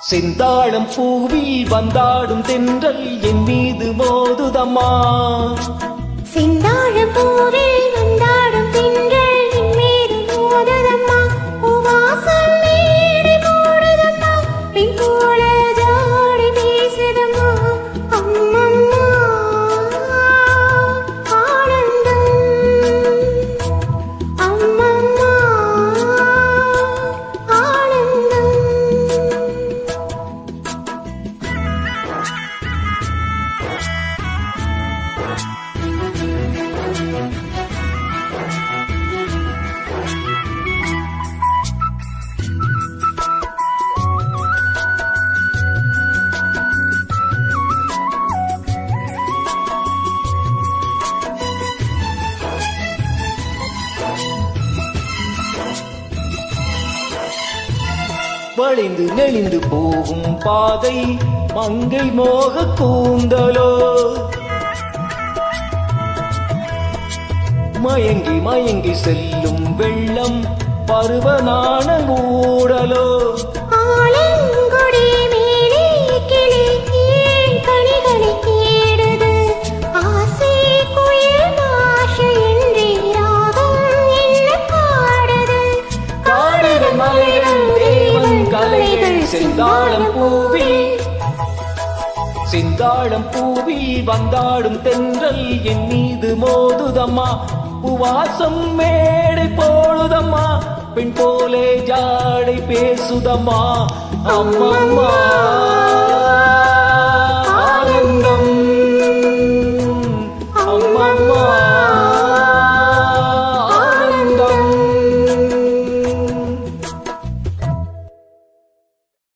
செந்தாழம் பூவில் வந்தாடும் தென்றல் என் மீது மோதுதம்மா. செந்தாழம் பூவில் வந்தாடும் தென்றல் என் மீது மோதுதம்மா. வாசல் மேடை போடுதம்மா, பெண் போல ஜாடை பேசுதம்மா. அம்மம்மா ஆனந்தம், அம்மம்மா ஆனந்தம். வளைந்து நெளிந்து போகும் பாதை மங்கை மோக கூந்தலோ, மயங்கி மயங்கி செல்லும் வெள்ளம் பருவனான ஊடலோ. ஆலங்குடி மேலே கிளி ஏன் கனிகளை தேடுது, ஆசை குயில் பாஷை என்றே ராகம் என்ன பாடுது. காடுகள் மலைகள் தேவன் கலைகள் செந்தாழம் பூவில், செந்தாழம் பூவில் வந்தாடும் தென்றல் என் மீது மோதுதம்மா. உவாசம் மேடை போடுதம்மா, பெண் போலே ஜாடை பேசுதம்மா. அம்மம்மா